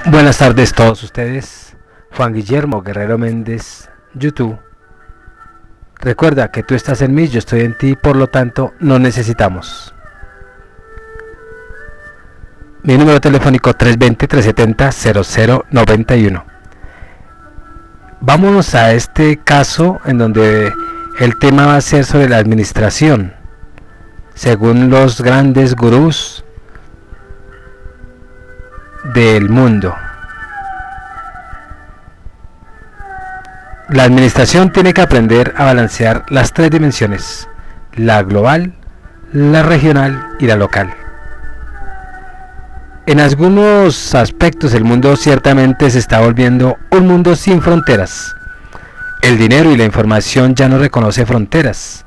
Buenas tardes todos ustedes. Juan Guillermo Guerrero Méndez, YouTube. Recuerda que tú estás en mí, yo estoy en ti, por lo tanto no necesitamos. Mi número telefónico 320-370-0091. Vámonos a este caso en donde el tema va a ser sobre la administración. Según los grandes gurús del mundo, la administración tiene que aprender a balancear las tres dimensiones: la global, la regional y la local. En algunos aspectos el mundo ciertamente se está volviendo un mundo sin fronteras. El dinero y la información ya no reconoce fronteras,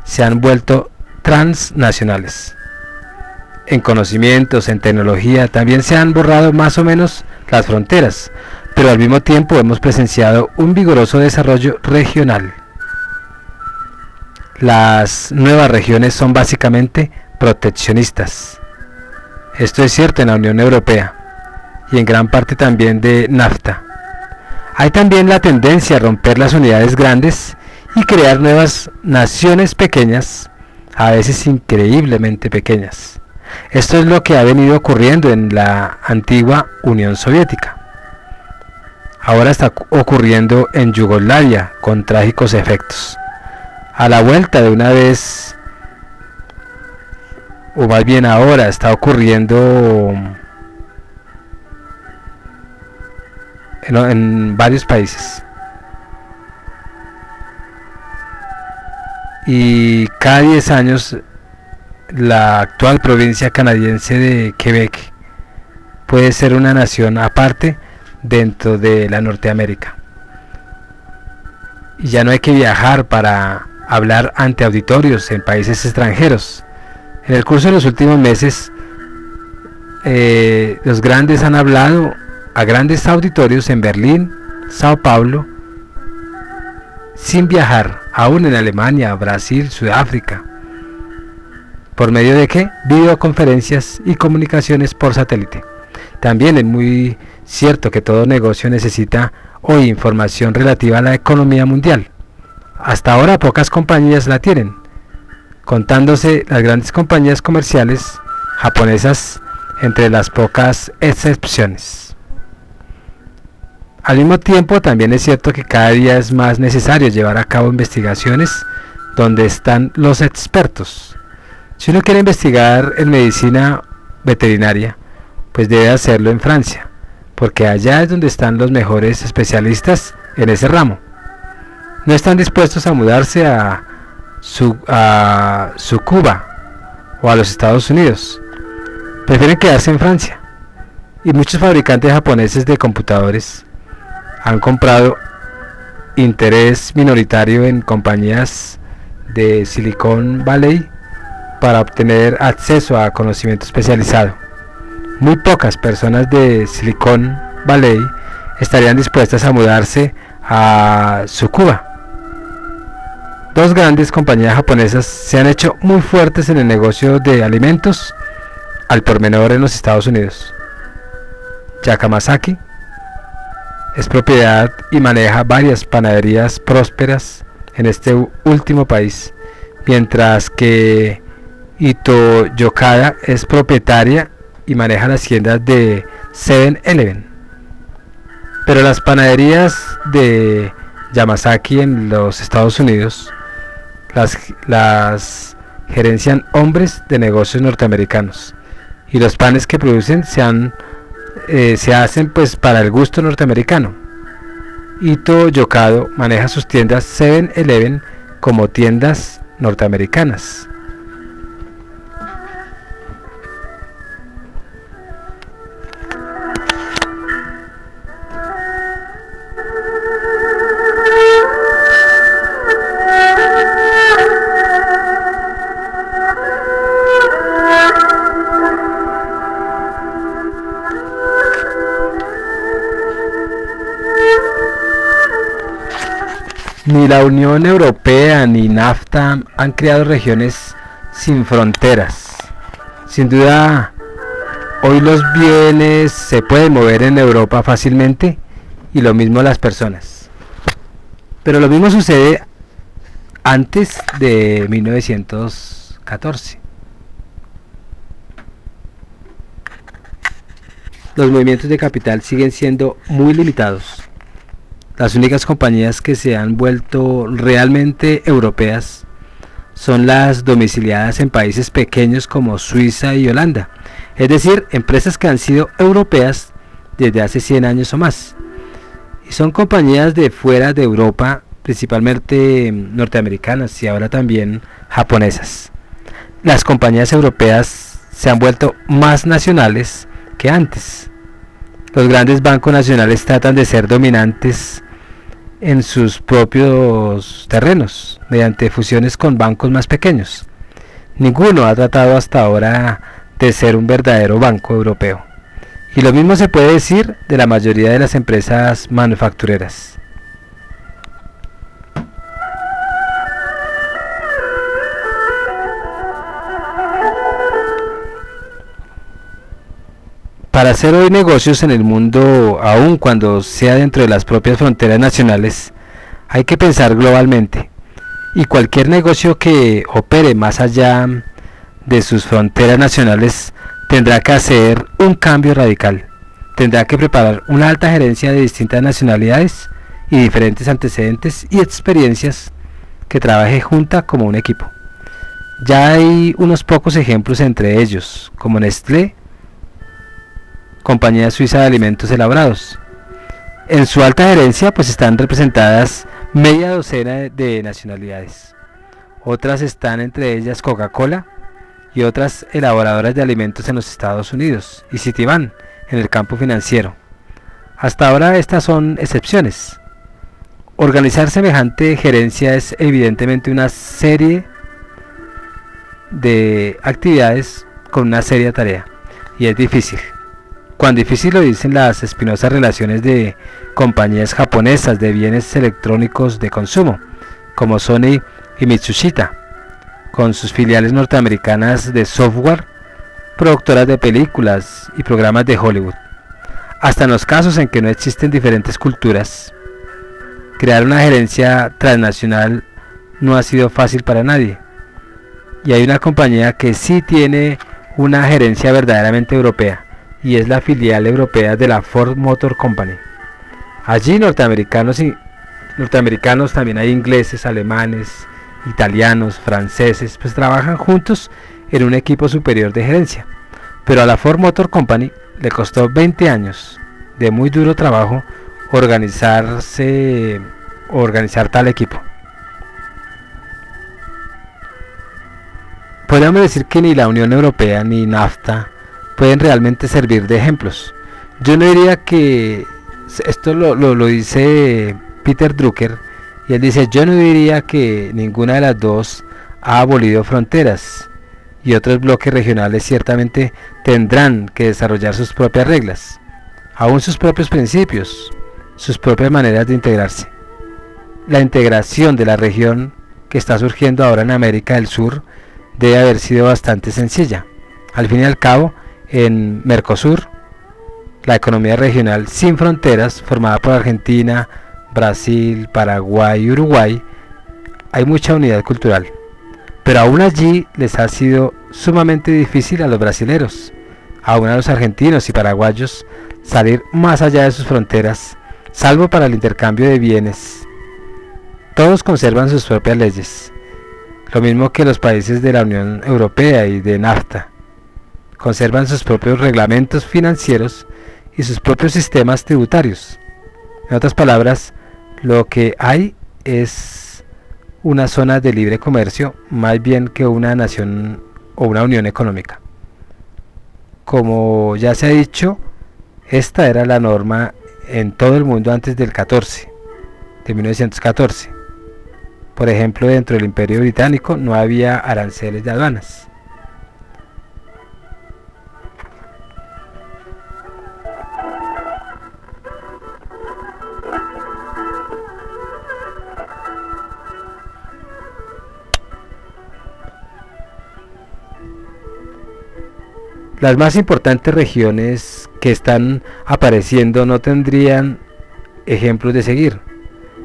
se han vuelto transnacionales. En conocimientos, en tecnología, también se han borrado más o menos las fronteras, pero al mismo tiempo hemos presenciado un vigoroso desarrollo regional. Las nuevas regiones son básicamente proteccionistas. Esto es cierto en la Unión Europea y en gran parte también de NAFTA. Hay también la tendencia a romper las unidades grandes y crear nuevas naciones pequeñas, a veces increíblemente pequeñas. Esto es lo que ha venido ocurriendo en la antigua Unión Soviética. Ahora está ocurriendo en Yugoslavia con trágicos efectos. A la vuelta de una vez, o más bien ahora está ocurriendo en varios países. Y cada 10 años la actual provincia canadiense de Quebec puede ser una nación aparte dentro de la Norteamérica. Y ya no hay que viajar para hablar ante auditorios en países extranjeros. En el curso de los últimos meses, los grandes han hablado a grandes auditorios en Berlín, Sao Paulo, sin viajar, aún en Alemania, Brasil, Sudáfrica. ¿Por medio de qué? Videoconferencias y comunicaciones por satélite. También es muy cierto que todo negocio necesita hoy información relativa a la economía mundial. Hasta ahora pocas compañías la tienen, contándose las grandes compañías comerciales japonesas entre las pocas excepciones. Al mismo tiempo, también es cierto que cada día es más necesario llevar a cabo investigaciones donde están los expertos. Si uno quiere investigar en medicina veterinaria, pues debe hacerlo en Francia, porque allá es donde están los mejores especialistas en ese ramo. No están dispuestos a mudarse a Cuba o a los Estados Unidos. Prefieren quedarse en Francia. Y muchos fabricantes japoneses de computadores han comprado interés minoritario en compañías de Silicon Valley para obtener acceso a conocimiento especializado. Muy pocas personas de Silicon Valley estarían dispuestas a mudarse a Tsukuba. Dos grandes compañías japonesas se han hecho muy fuertes en el negocio de alimentos al por menor en los Estados Unidos. Yakamasaki es propiedad y maneja varias panaderías prósperas en este último país, mientras que Ito Yokada es propietaria y maneja las tiendas de 7-Eleven. Pero las panaderías de Yamasaki en los Estados Unidos las gerencian hombres de negocios norteamericanos, y los panes que producen se hacen pues para el gusto norteamericano. Ito Yokado maneja sus tiendas 7-Eleven como tiendas norteamericanas. Ni la Unión Europea ni NAFTA han creado regiones sin fronteras. Sin duda, Hoy los bienes se pueden mover en Europa fácilmente y lo mismo las personas. Pero lo mismo sucede antes de 1914. Los movimientos de capital siguen siendo muy limitados. Las únicas compañías que se han vuelto realmente europeas son las domiciliadas en países pequeños como Suiza y Holanda, es decir, empresas que han sido europeas desde hace 100 años o más. Y son compañías de fuera de Europa, principalmente norteamericanas y ahora también japonesas. Las compañías europeas se han vuelto más nacionales que antes. Los grandes bancos nacionales tratan de ser dominantes en sus propios terrenos mediante fusiones con bancos más pequeños. Ninguno ha tratado hasta ahora de ser un verdadero banco europeo. Y lo mismo se puede decir de la mayoría de las empresas manufactureras. Para hacer hoy negocios en el mundo, aun cuando sea dentro de las propias fronteras nacionales, hay que pensar globalmente. Y cualquier negocio que opere más allá de sus fronteras nacionales tendrá que hacer un cambio radical. Tendrá que preparar una alta gerencia de distintas nacionalidades y diferentes antecedentes y experiencias que trabaje junta como un equipo. Ya hay unos pocos ejemplos entre ellos, como Nestlé, compañía suiza de alimentos elaborados. En su alta gerencia pues están representadas media docena de nacionalidades. Otras están entre ellas Coca-Cola y otras elaboradoras de alimentos en los Estados Unidos y Citibank en el campo financiero. Hasta ahora estas son excepciones. Organizar semejante gerencia es evidentemente una serie de actividades con una seria tarea y es difícil. Cuán difícil lo dicen las espinosas relaciones de compañías japonesas de bienes electrónicos de consumo, como Sony y Mitsushita, con sus filiales norteamericanas de software, productoras de películas y programas de Hollywood. Hasta en los casos en que no existen diferentes culturas, crear una gerencia transnacional no ha sido fácil para nadie. Y hay una compañía que sí tiene una gerencia verdaderamente europea, y es la filial europea de la Ford Motor Company. Allí norteamericanos también hay ingleses, alemanes, italianos, franceses, pues trabajan juntos en un equipo superior de gerencia. Pero a la Ford Motor Company le costó 20 años de muy duro trabajo organizar tal equipo. Podríamos decir que ni la Unión Europea ni NAFTA pueden realmente servir de ejemplos. Yo no diría que esto lo dice Peter Drucker, y él dice: yo no diría que ninguna de las dos ha abolido fronteras, y otros bloques regionales ciertamente tendrán que desarrollar sus propias reglas, aún sus propios principios, sus propias maneras de integrarse. La integración de la región que está surgiendo ahora en América del Sur debe haber sido bastante sencilla. Al fin y al cabo, en Mercosur, la economía regional sin fronteras, formada por Argentina, Brasil, Paraguay y Uruguay, hay mucha unidad cultural. Pero aún allí les ha sido sumamente difícil a los brasileros, aún a los argentinos y paraguayos, salir más allá de sus fronteras, salvo para el intercambio de bienes. Todos conservan sus propias leyes, lo mismo que los países de la Unión Europea y de NAFTA. Conservan sus propios reglamentos financieros y sus propios sistemas tributarios. En otras palabras, lo que hay es una zona de libre comercio más bien que una nación o una unión económica. Como ya se ha dicho, esta era la norma en todo el mundo antes del 1914. Por ejemplo, dentro del Imperio Británico no había aranceles de aduanas. Las más importantes regiones que están apareciendo no tendrían ejemplos de seguir.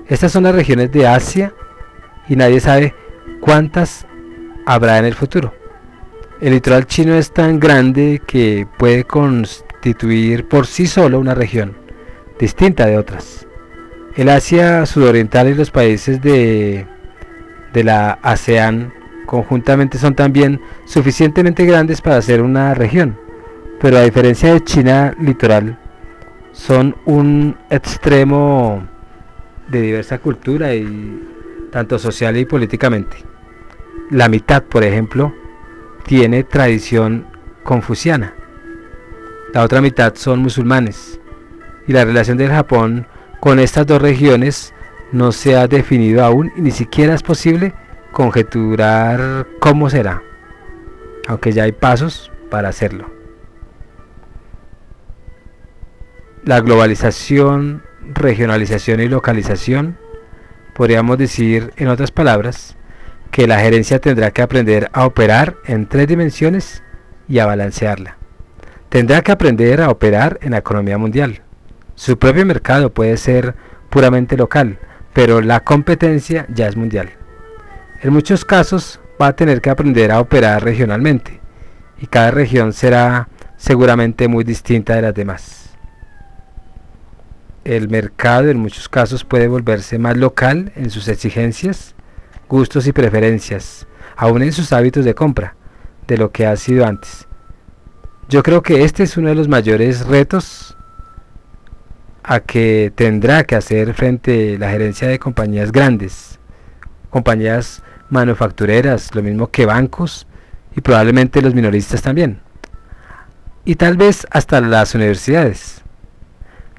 Estas son las regiones de Asia y nadie sabe cuántas habrá en el futuro. El litoral chino es tan grande que puede constituir por sí solo una región distinta de otras. El Asia sudoriental y los países de la ASEAN conjuntamente son también suficientemente grandes para ser una región, pero a diferencia de China litoral, son un extremo de diversa cultura y tanto social y políticamente. La mitad, por ejemplo, tiene tradición confuciana, la otra mitad son musulmanes, y la relación del Japón con estas dos regiones no se ha definido aún y ni siquiera es posible conjeturar cómo será, aunque ya hay pasos para hacerlo. La globalización, regionalización y localización, podríamos decir en otras palabras, que la gerencia tendrá que aprender a operar en 3 dimensiones y a balancearla. Tendrá que aprender a operar en la economía mundial. Su propio mercado puede ser puramente local, pero la competencia ya es mundial. En muchos casos va a tener que aprender a operar regionalmente, y cada región será seguramente muy distinta de las demás. El mercado en muchos casos puede volverse más local en sus exigencias, gustos y preferencias, aún en sus hábitos de compra, de lo que ha sido antes. Yo creo que este es uno de los mayores retos a que tendrá que hacer frente la gerencia de compañías grandes, compañías manufactureras, lo mismo que bancos y probablemente los minoristas también, y tal vez hasta las universidades.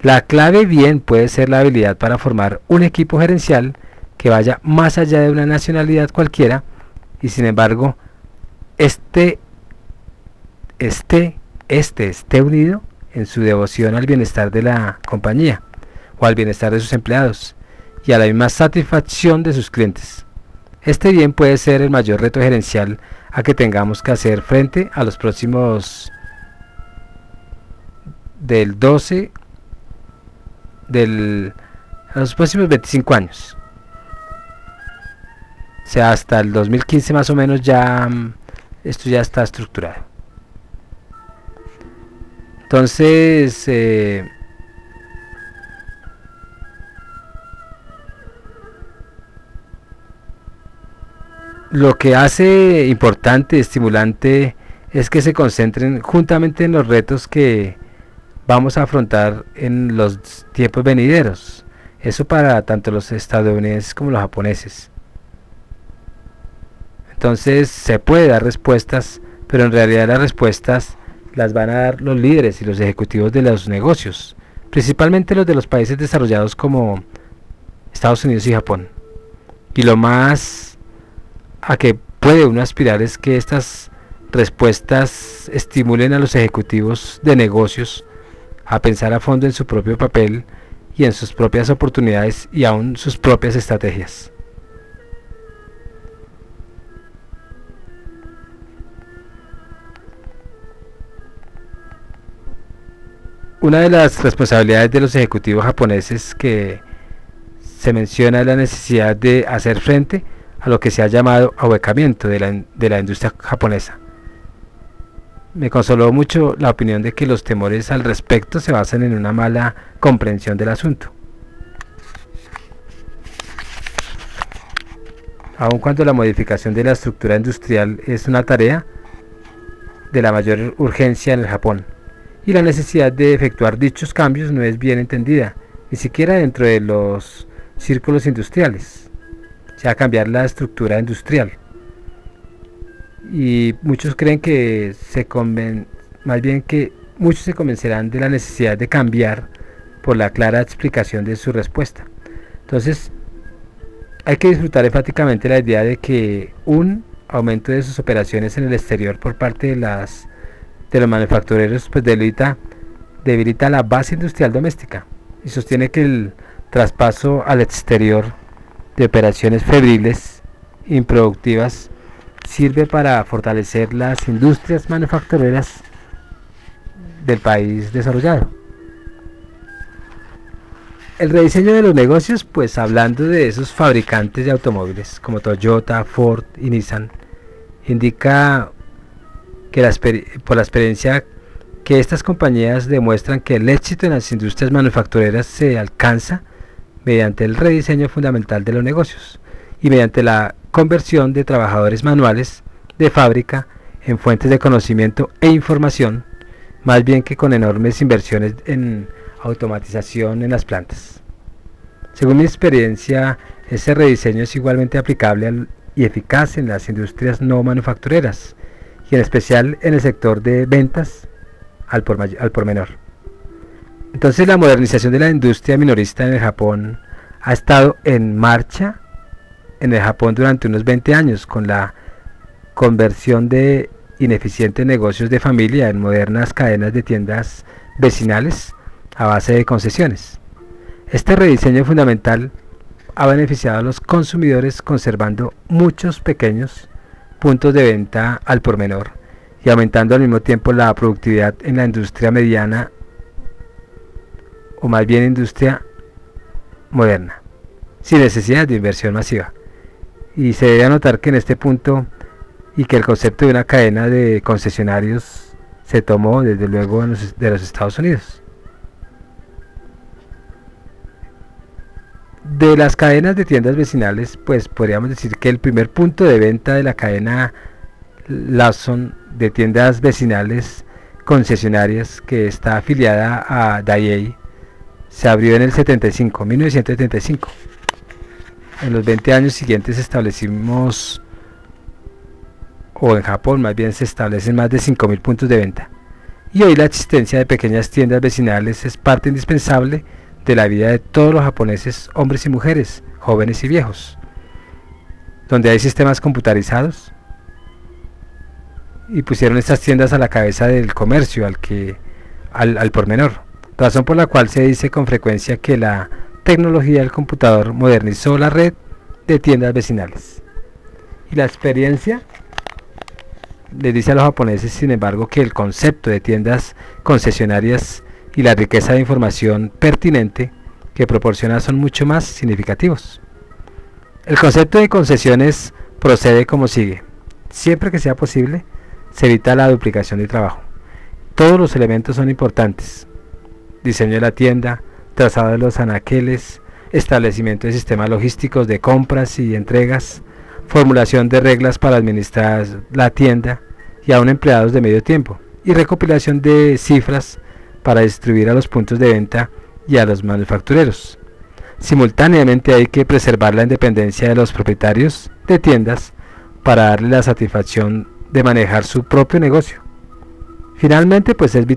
La clave bien puede ser la habilidad para formar un equipo gerencial que vaya más allá de una nacionalidad cualquiera y sin embargo esté unido en su devoción al bienestar de la compañía o al bienestar de sus empleados y a la misma satisfacción de sus clientes. Este bien puede ser el mayor reto gerencial a que tengamos que hacer frente a los próximos a los próximos 25 años. O sea, hasta el 2015 más o menos ya esto ya está estructurado. Entonces, lo que hace importante, estimulante, es que se concentren juntamente en los retos que vamos a afrontar en los tiempos venideros. Eso para tanto los estadounidenses como los japoneses. Entonces se puede dar respuestas, pero en realidad las respuestas las van a dar los líderes y los ejecutivos de los negocios, principalmente los de los países desarrollados como Estados Unidos y Japón. Y lo más a que puede uno aspirar es que estas respuestas estimulen a los ejecutivos de negocios a pensar a fondo en su propio papel y en sus propias oportunidades y aún sus propias estrategias. Una de las responsabilidades de los ejecutivos japoneses que se menciona es la necesidad de hacer frente a lo que se ha llamado ahuecamiento de la industria japonesa. Me consoló mucho la opinión de que los temores al respecto se basan en una mala comprensión del asunto. Aun cuando la modificación de la estructura industrial es una tarea de la mayor urgencia en el Japón, y la necesidad de efectuar dichos cambios no es bien entendida, ni siquiera dentro de los círculos industriales, o sea, cambiar la estructura industrial. Y muchos creen que más bien que muchos se convencerán de la necesidad de cambiar por la clara explicación de su respuesta. Entonces, hay que disfrutar enfáticamente la idea de que un aumento de sus operaciones en el exterior por parte de los manufactureros pues debilita la base industrial doméstica y sostiene que el traspaso al exterior de operaciones febriles, improductivas, sirve para fortalecer las industrias manufactureras del país desarrollado. El rediseño de los negocios, pues hablando de esos fabricantes de automóviles como Toyota, Ford y Nissan, indica que por la experiencia que estas compañías demuestran que el éxito en las industrias manufactureras se alcanza mediante el rediseño fundamental de los negocios y mediante la conversión de trabajadores manuales de fábrica en fuentes de conocimiento e información, más bien que con enormes inversiones en automatización en las plantas. Según mi experiencia, ese rediseño es igualmente aplicable y eficaz en las industrias no manufactureras y en especial en el sector de ventas al por menor. Entonces la modernización de la industria minorista en el Japón ha estado en marcha en el Japón durante unos 20 años con la conversión de ineficientes negocios de familia en modernas cadenas de tiendas vecinales a base de concesiones. Este rediseño fundamental ha beneficiado a los consumidores conservando muchos pequeños puntos de venta al por menor y aumentando al mismo tiempo la productividad en la industria mediana o más bien industria moderna, sin necesidad de inversión masiva. Y se debe anotar que en este punto y que el concepto de una cadena de concesionarios se tomó desde luego de los Estados Unidos. De las cadenas de tiendas vecinales, pues podríamos decir que el primer punto de venta de la cadena Lawson de tiendas vecinales concesionarias, que está afiliada a Daiei, se abrió en el 1975. En los 20 años siguientes establecimos, o en Japón más bien, se establecen más de 5.000 puntos de venta. Y hoy la existencia de pequeñas tiendas vecinales es parte indispensable de la vida de todos los japoneses, hombres y mujeres, jóvenes y viejos, donde hay sistemas computarizados y pusieron estas tiendas a la cabeza del comercio al por menor, razón por la cual se dice con frecuencia que la tecnología del computador modernizó la red de tiendas vecinales. Y la experiencia les dice a los japoneses, sin embargo, que el concepto de tiendas concesionarias y la riqueza de información pertinente que proporciona son mucho más significativos. El concepto de concesiones procede como sigue: siempre que sea posible, se evita la duplicación de trabajo. Todos los elementos son importantes: diseño de la tienda, trazado de los anaqueles, establecimiento de sistemas logísticos de compras y entregas, formulación de reglas para administrar la tienda y aún empleados de medio tiempo, y recopilación de cifras para distribuir a los puntos de venta y a los manufactureros. Simultáneamente hay que preservar la independencia de los propietarios de tiendas para darle la satisfacción de manejar su propio negocio. Finalmente, pues es de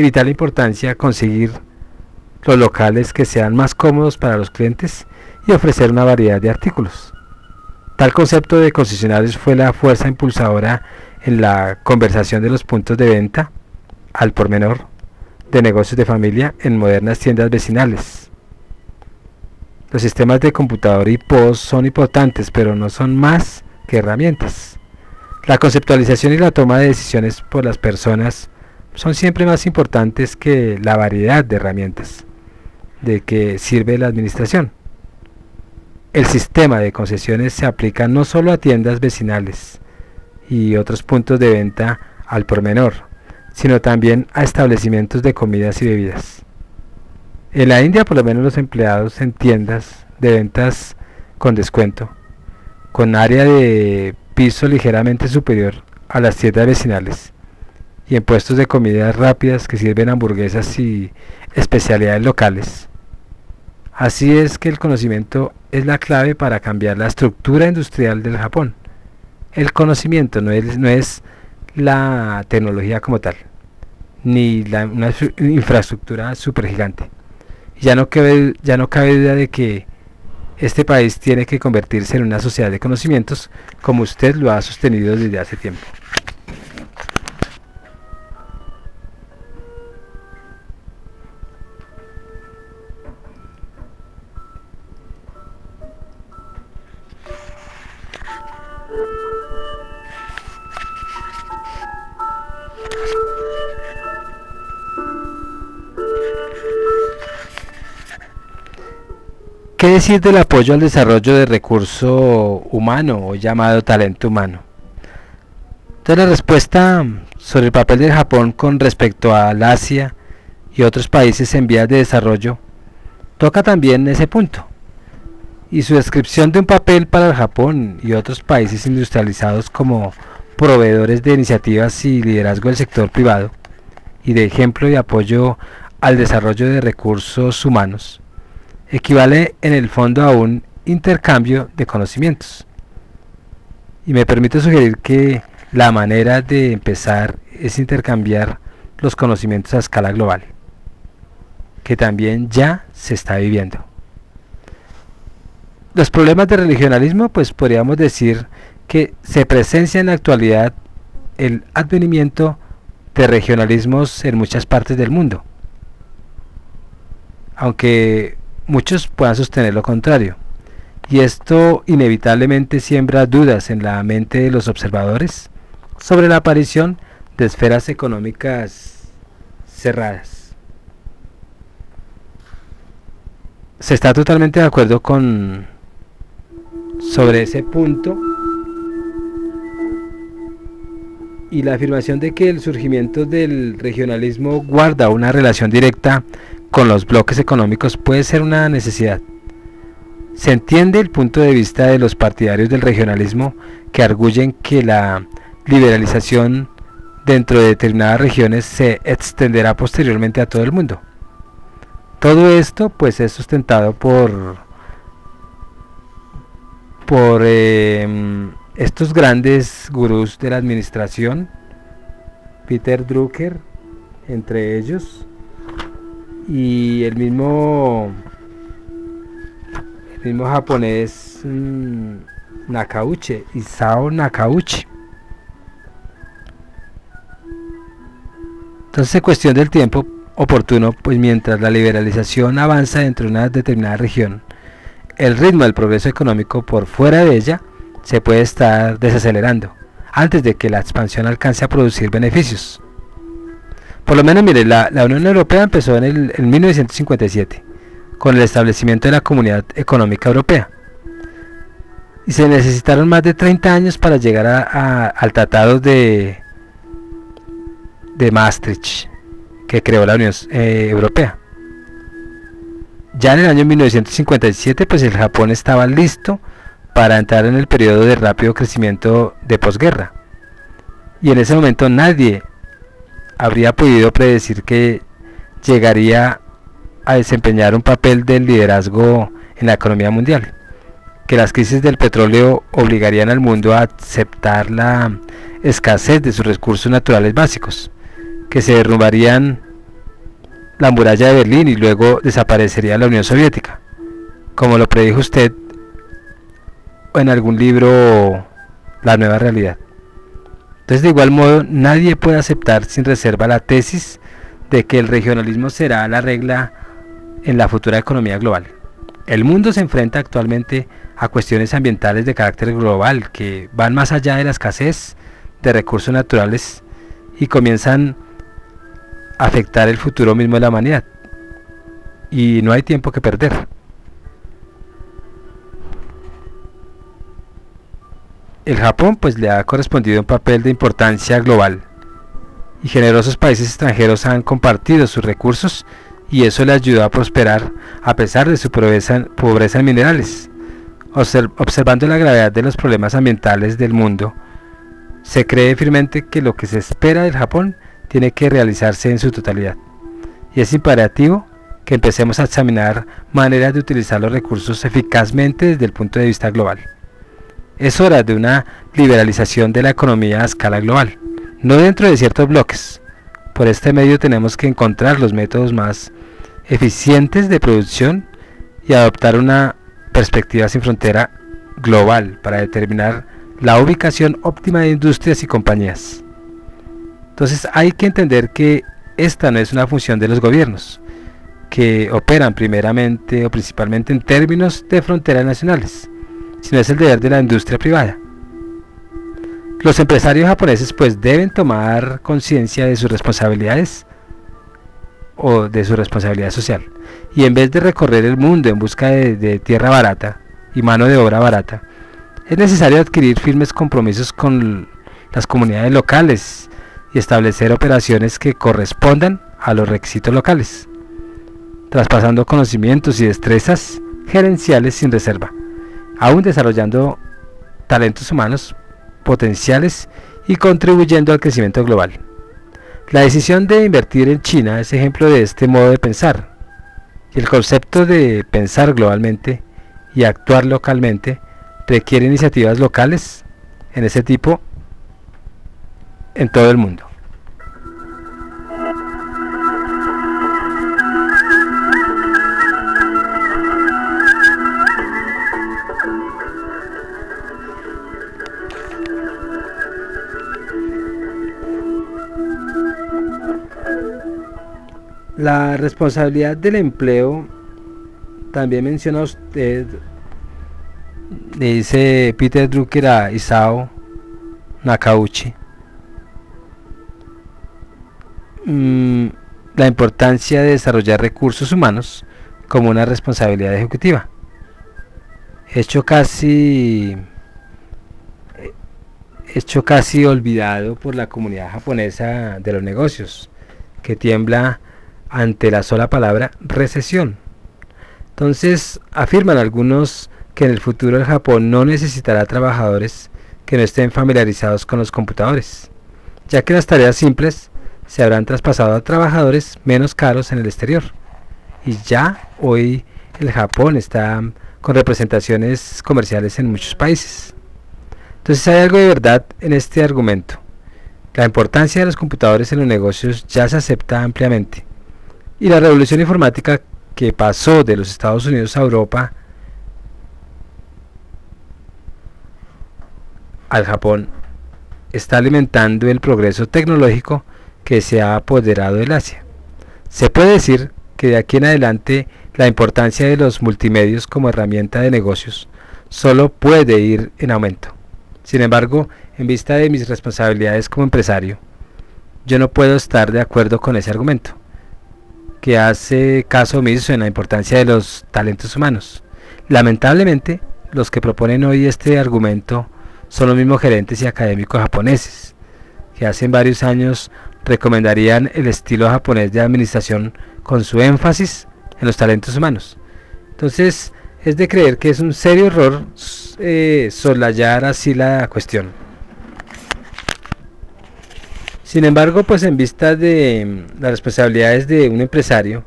vital importancia conseguir los locales que sean más cómodos para los clientes y ofrecer una variedad de artículos. Tal concepto de concesionarios fue la fuerza impulsadora en la conversión de los puntos de venta al por menor de negocios de familia en modernas tiendas vecinales. Los sistemas de computador y POS son importantes, pero no son más que herramientas. La conceptualización y la toma de decisiones por las personas son siempre más importantes que la variedad de herramientas de que sirve la administración. El sistema de concesiones se aplica no solo a tiendas vecinales y otros puntos de venta al por menor, sino también a establecimientos de comidas y bebidas. En la India, por lo menos, los empleados en tiendas de ventas con descuento, con área de piso ligeramente superior a las tiendas vecinales, y en puestos de comidas rápidas que sirven hamburguesas y especialidades locales. Así es que el conocimiento es la clave para cambiar la estructura industrial del Japón. El conocimiento no es la tecnología como tal, ni una infraestructura supergigante. Ya no cabe duda de que este país tiene que convertirse en una sociedad de conocimientos, como usted lo ha sostenido desde hace tiempo. ¿Qué decir del apoyo al desarrollo de recurso humano o llamado talento humano? Entonces la respuesta sobre el papel del Japón con respecto al Asia y otros países en vías de desarrollo toca también ese punto. Y su descripción de un papel para el Japón y otros países industrializados como proveedores de iniciativas y liderazgo del sector privado y de ejemplo y apoyo al desarrollo de recursos humanos equivale en el fondo a un intercambio de conocimientos. Y me permito sugerir que la manera de empezar es intercambiar los conocimientos a escala global, que también ya se está viviendo. Los problemas de regionalismo, pues podríamos decir que se presencia en la actualidad el advenimiento de regionalismos en muchas partes del mundo, aunque muchos puedan sostener lo contrario, y esto inevitablemente siembra dudas en la mente de los observadores sobre la aparición de esferas económicas cerradas. Se está totalmente de acuerdo sobre ese punto, y la afirmación de que el surgimiento del regionalismo guarda una relación directa con los bloques económicos puede ser una necesidad. Se entiende el punto de vista de los partidarios del regionalismo que arguyen que la liberalización dentro de determinadas regiones se extenderá posteriormente a todo el mundo. Todo esto pues es sustentado por estos grandes gurús de la administración, Peter Drucker entre ellos, y el mismo japonés Nakauchi, Isao Nakauchi. Entonces, cuestión del tiempo oportuno, pues mientras la liberalización avanza dentro de una determinada región, el ritmo del progreso económico por fuera de ella se puede estar desacelerando antes de que la expansión alcance a producir beneficios. Por lo menos, mire, la Unión Europea empezó en 1957 con el establecimiento de la Comunidad Económica Europea, y se necesitaron más de 30 años para llegar al Tratado de Maastricht, que creó la Unión Europea. Ya en el año 1957 pues el Japón estaba listo para entrar en el periodo de rápido crecimiento de posguerra, y en ese momento nadie habría podido predecir que llegaría a desempeñar un papel de liderazgo en la economía mundial, que las crisis del petróleo obligarían al mundo a aceptar la escasez de sus recursos naturales básicos, que se derrumbarían la muralla de Berlín y luego desaparecería la Unión Soviética, como lo predijo usted en algún libro, La Nueva Realidad. Entonces, de igual modo, nadie puede aceptar sin reserva la tesis de que el regionalismo será la regla en la futura economía global. El mundo se enfrenta actualmente a cuestiones ambientales de carácter global que van más allá de la escasez de recursos naturales y comienzan a afectar el futuro mismo de la humanidad, y no hay tiempo que perder. El Japón pues le ha correspondido un papel de importancia global, y generosos países extranjeros han compartido sus recursos, y eso le ayudó a prosperar a pesar de su pobreza en minerales. Observando la gravedad de los problemas ambientales del mundo, se cree firmemente que lo que se espera del Japón tiene que realizarse en su totalidad, y es imperativo que empecemos a examinar maneras de utilizar los recursos eficazmente desde el punto de vista global. Es hora de una liberalización de la economía a escala global, no dentro de ciertos bloques. Por este medio tenemos que encontrar los métodos más eficientes de producción y adoptar una perspectiva sin frontera global para determinar la ubicación óptima de industrias y compañías. Entonces hay que entender que esta no es una función de los gobiernos, que operan primeramente o principalmente en términos de fronteras nacionales, sino es el deber de la industria privada. Los empresarios japoneses pues deben tomar conciencia de sus responsabilidades o de su responsabilidad social, y en vez de recorrer el mundo en busca de tierra barata y mano de obra barata, es necesario adquirir firmes compromisos con las comunidades locales y establecer operaciones que correspondan a los requisitos locales, traspasando conocimientos y destrezas gerenciales sin reserva, aún desarrollando talentos humanos potenciales y contribuyendo al crecimiento global. La decisión de invertir en China es ejemplo de este modo de pensar, y el concepto de pensar globalmente y actuar localmente requiere iniciativas locales en ese tipo en todo el mundo. La responsabilidad del empleo también menciona usted, le dice Peter Drucker a Isao Nakauchi, la importancia de desarrollar recursos humanos como una responsabilidad ejecutiva, hecho casi olvidado por la comunidad japonesa de los negocios, que tiembla ante la sola palabra recesión. Entonces afirman algunos que en el futuro el Japón no necesitará trabajadores que no estén familiarizados con los computadores, ya que las tareas simples se habrán traspasado a trabajadores menos caros en el exterior. Y ya hoy el Japón está con representaciones comerciales en muchos países. Entonces hay algo de verdad en este argumento. La importancia de los computadores en los negocios ya se acepta ampliamente, y la revolución informática que pasó de los Estados Unidos a Europa al Japón está alimentando el progreso tecnológico que se ha apoderado del Asia. Se puede decir que de aquí en adelante la importancia de los multimedios como herramienta de negocios solo puede ir en aumento. Sin embargo, en vista de mis responsabilidades como empresario, yo no puedo estar de acuerdo con ese argumento, que hace caso omiso en la importancia de los talentos humanos. Lamentablemente, los que proponen hoy este argumento son los mismos gerentes y académicos japoneses, que hace varios años recomendarían el estilo japonés de administración con su énfasis en los talentos humanos. Entonces, es de creer que es un serio error soslayar así la cuestión. Sin embargo, pues en vista de las responsabilidades de un empresario,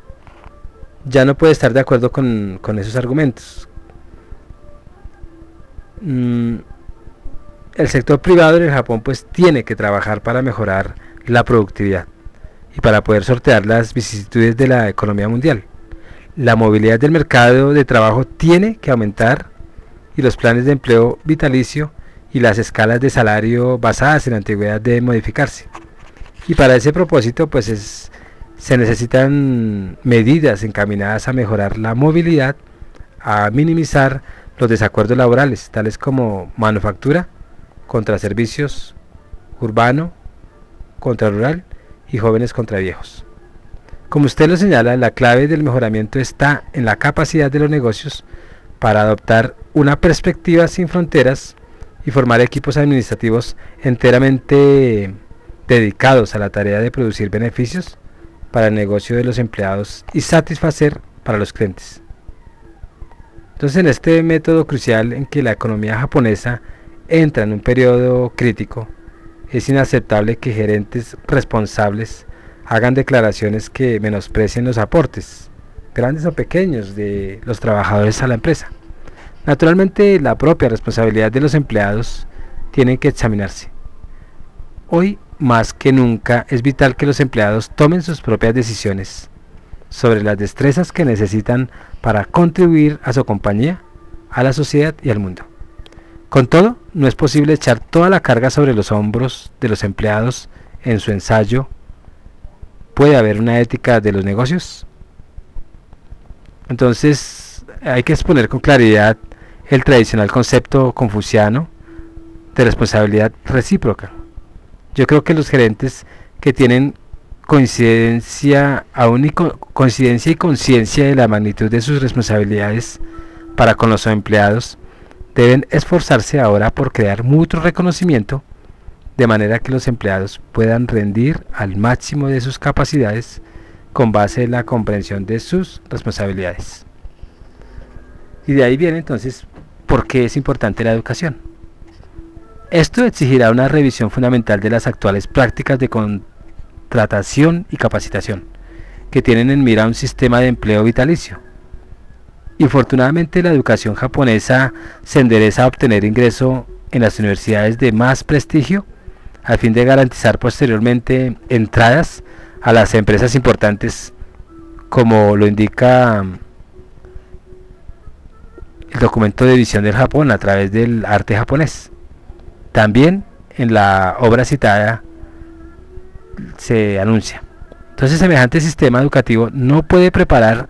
ya no puede estar de acuerdo con esos argumentos. El sector privado en el Japón pues tiene que trabajar para mejorar la productividad y para poder sortear las vicisitudes de la economía mundial. La movilidad del mercado de trabajo tiene que aumentar, y los planes de empleo vitalicio y las escalas de salario basadas en la antigüedad deben modificarse. Y para ese propósito pues se necesitan medidas encaminadas a mejorar la movilidad, a minimizar los desacuerdos laborales, tales como manufactura contra servicios, urbano contra rural y jóvenes contra viejos. Como usted lo señala, la clave del mejoramiento está en la capacidad de los negocios para adoptar una perspectiva sin fronteras y formar equipos administrativos enteramente dedicados a la tarea de producir beneficios para el negocio de los empleados y satisfacer para los clientes. Entonces, en este método crucial en que la economía japonesa entra en un periodo crítico, es inaceptable que gerentes responsables hagan declaraciones que menosprecien los aportes, grandes o pequeños, de los trabajadores a la empresa. Naturalmente, la propia responsabilidad de los empleados tiene que examinarse. Hoy, más que nunca, es vital que los empleados tomen sus propias decisiones sobre las destrezas que necesitan para contribuir a su compañía, a la sociedad y al mundo. Con todo, no es posible echar toda la carga sobre los hombros de los empleados en su ensayo. ¿Puede haber una ética de los negocios? Entonces, hay que exponer con claridad el tradicional concepto confuciano de responsabilidad recíproca. Yo creo que los gerentes que tienen coincidencia y conciencia de la magnitud de sus responsabilidades para con los empleados deben esforzarse ahora por crear mutuo reconocimiento, de manera que los empleados puedan rendir al máximo de sus capacidades con base en la comprensión de sus responsabilidades. Y de ahí viene entonces por qué es importante la educación. Esto exigirá una revisión fundamental de las actuales prácticas de contratación y capacitación, que tienen en mira un sistema de empleo vitalicio. Infortunadamente, la educación japonesa se endereza a obtener ingreso en las universidades de más prestigio, a fin de garantizar posteriormente entradas a las empresas importantes, como lo indica el documento de visión del Japón a través del arte japonés. También en la obra citada se anuncia. Entonces, semejante sistema educativo no puede preparar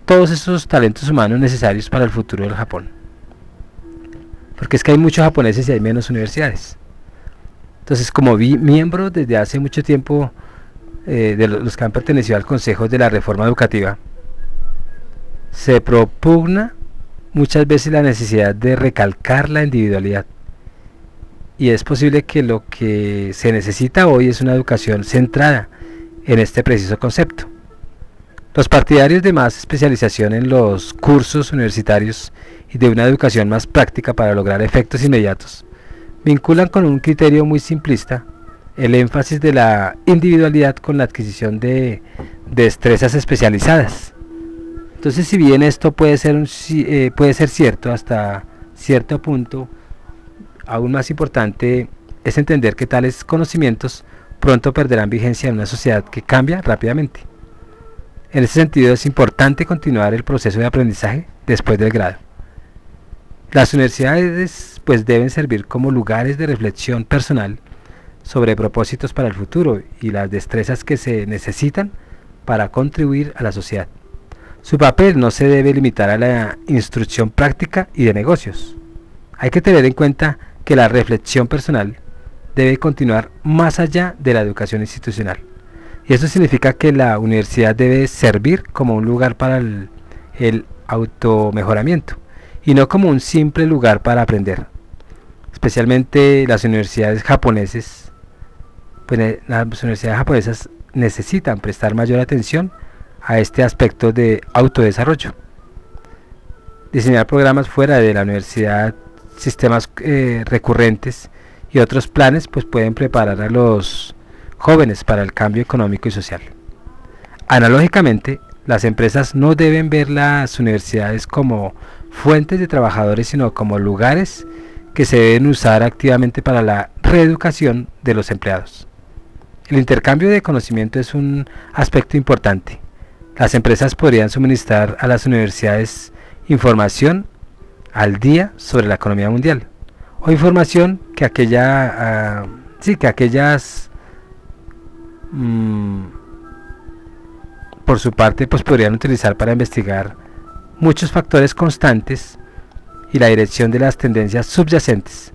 todos esos talentos humanos necesarios para el futuro del Japón, porque es que hay muchos japoneses y hay menos universidades. Entonces, como miembro desde hace mucho tiempo de los que han pertenecido al Consejo de la Reforma Educativa, se propugna muchas veces la necesidad de recalcar la individualidad, y es posible que lo que se necesita hoy es una educación centrada en este preciso concepto. Los partidarios de más especialización en los cursos universitarios y de una educación más práctica para lograr efectos inmediatos vinculan con un criterio muy simplista el énfasis de la individualidad con la adquisición de destrezas especializadas. Entonces, si bien esto puede ser cierto hasta cierto punto, aún más importante es entender que tales conocimientos pronto perderán vigencia en una sociedad que cambia rápidamente. En ese sentido, es importante continuar el proceso de aprendizaje después del grado. Las universidades pues deben servir como lugares de reflexión personal sobre propósitos para el futuro y las destrezas que se necesitan para contribuir a la sociedad. Su papel no se debe limitar a la instrucción práctica y de negocios. Hay que tener en cuenta que la reflexión personal debe continuar más allá de la educación institucional. Y eso significa que la universidad debe servir como un lugar para el automejoramiento y no como un simple lugar para aprender. Especialmente las universidades japonesas, necesitan prestar mayor atención a este aspecto de autodesarrollo. Diseñar programas fuera de la universidad, sistemas recurrentes y otros planes pues pueden preparar a los jóvenes para el cambio económico y social. Analógicamente, las empresas no deben ver las universidades como fuentes de trabajadores, sino como lugares que se deben usar activamente para la reeducación de los empleados. El intercambio de conocimiento es un aspecto importante. Las empresas podrían suministrar a las universidades información al día sobre la economía mundial, o información que aquellas por su parte pues podrían utilizar para investigar muchos factores constantes y la dirección de las tendencias subyacentes.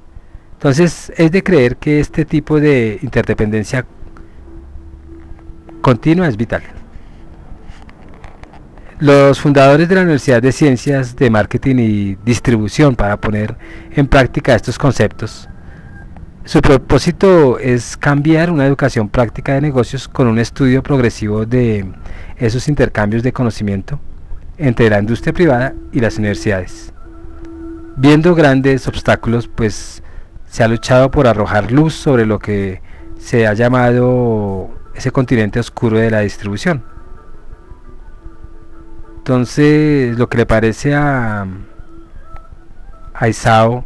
Entonces, es de creer que este tipo de interdependencia continua es vital. Los fundadores de la Universidad de Ciencias de Marketing y Distribución, para poner en práctica estos conceptos, su propósito es cambiar una educación práctica de negocios con un estudio progresivo de esos intercambios de conocimiento entre la industria privada y las universidades. Viendo grandes obstáculos, pues se ha luchado por arrojar luz sobre lo que se ha llamado ese continente oscuro de la distribución. Entonces, lo que le parece a Isao,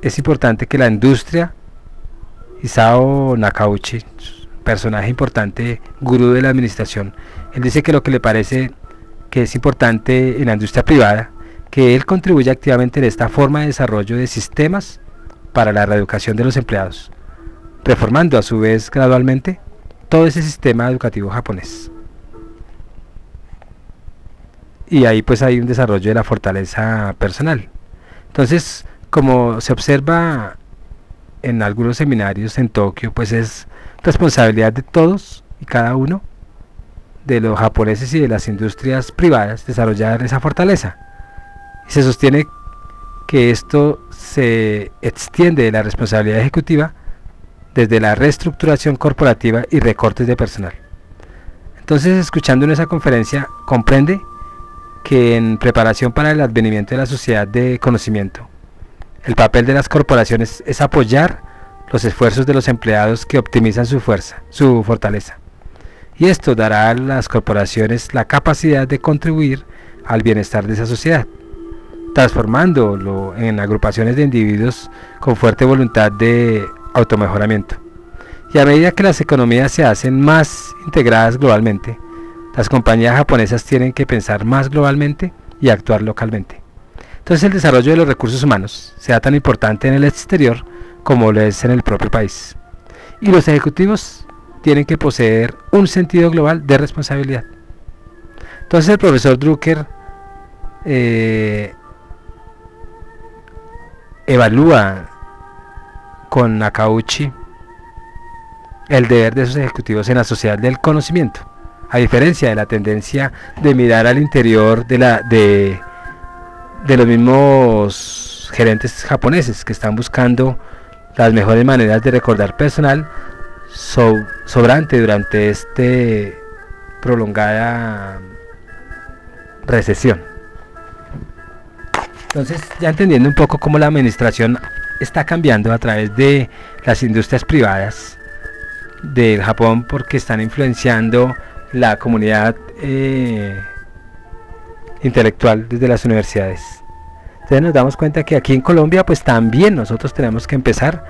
es importante que la industria, Isao Nakauchi, personaje importante, gurú de la administración, él dice que lo que le parece que es importante en la industria privada, que él contribuya activamente en esta forma de desarrollo de sistemas para la reeducación de los empleados, reformando a su vez gradualmente todo ese sistema educativo japonés. Y ahí pues hay un desarrollo de la fortaleza personal. Entonces, como se observa en algunos seminarios en Tokio, pues es responsabilidad de todos y cada uno de los japoneses y de las industrias privadas desarrollar esa fortaleza. Y se sostiene que esto se extiende de la responsabilidad ejecutiva desde la reestructuración corporativa y recortes de personal. Entonces, escuchando en esa conferencia, comprende que en preparación para el advenimiento de la sociedad de conocimiento, el papel de las corporaciones es apoyar los esfuerzos de los empleados que optimizan su fortaleza. Y esto dará a las corporaciones la capacidad de contribuir al bienestar de esa sociedad, transformándolo en agrupaciones de individuos con fuerte voluntad de automejoramiento. Y a medida que las economías se hacen más integradas globalmente, las compañías japonesas tienen que pensar más globalmente y actuar localmente. Entonces el desarrollo de los recursos humanos sea tan importante en el exterior como lo es en el propio país. Y los ejecutivos tienen que poseer un sentido global de responsabilidad. Entonces el profesor Drucker evalúa con Nakauchi el deber de esos ejecutivos en la sociedad del conocimiento, a diferencia de la tendencia de mirar al interior de los mismos gerentes japoneses que están buscando las mejores maneras de recordar personal sobrante durante este prolongada recesión. Entonces, ya entendiendo un poco cómo la administración está cambiando a través de las industrias privadas del Japón, porque están influenciando la comunidad intelectual desde las universidades. Entonces nos damos cuenta que aquí en Colombia pues también nosotros tenemos que empezar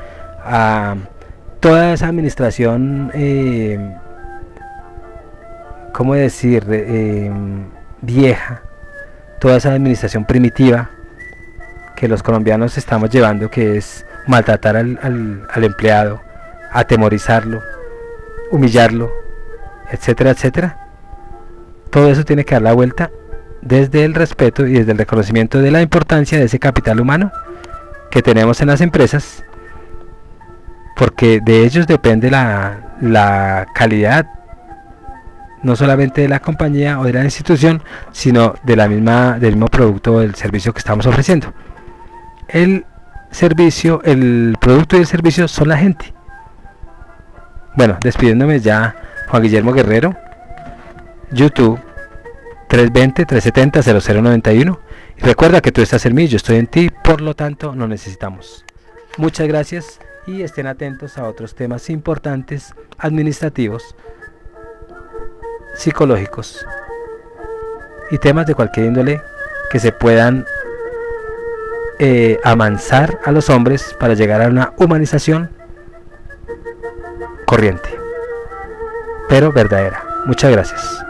a toda esa administración, ¿cómo decir? Vieja, toda esa administración primitiva que los colombianos estamos llevando, que es maltratar al empleado, atemorizarlo, humillarlo, etcétera, etcétera. Todo eso tiene que dar la vuelta desde el respeto y desde el reconocimiento de la importancia de ese capital humano que tenemos en las empresas, porque de ellos depende la calidad no solamente de la compañía o de la institución, sino de del mismo producto o del servicio que estamos ofreciendo. El servicio, el producto y el servicio son la gente. Bueno, despidiéndome ya, Juan Guillermo Guerrero, YouTube 320-370-0091. Y recuerda que tú estás en mí, yo estoy en ti, por lo tanto nos necesitamos. Muchas gracias y estén atentos a otros temas importantes, administrativos, psicológicos y temas de cualquier índole que se puedan amansar a los hombres para llegar a una humanización corriente, pero verdadera. Muchas gracias.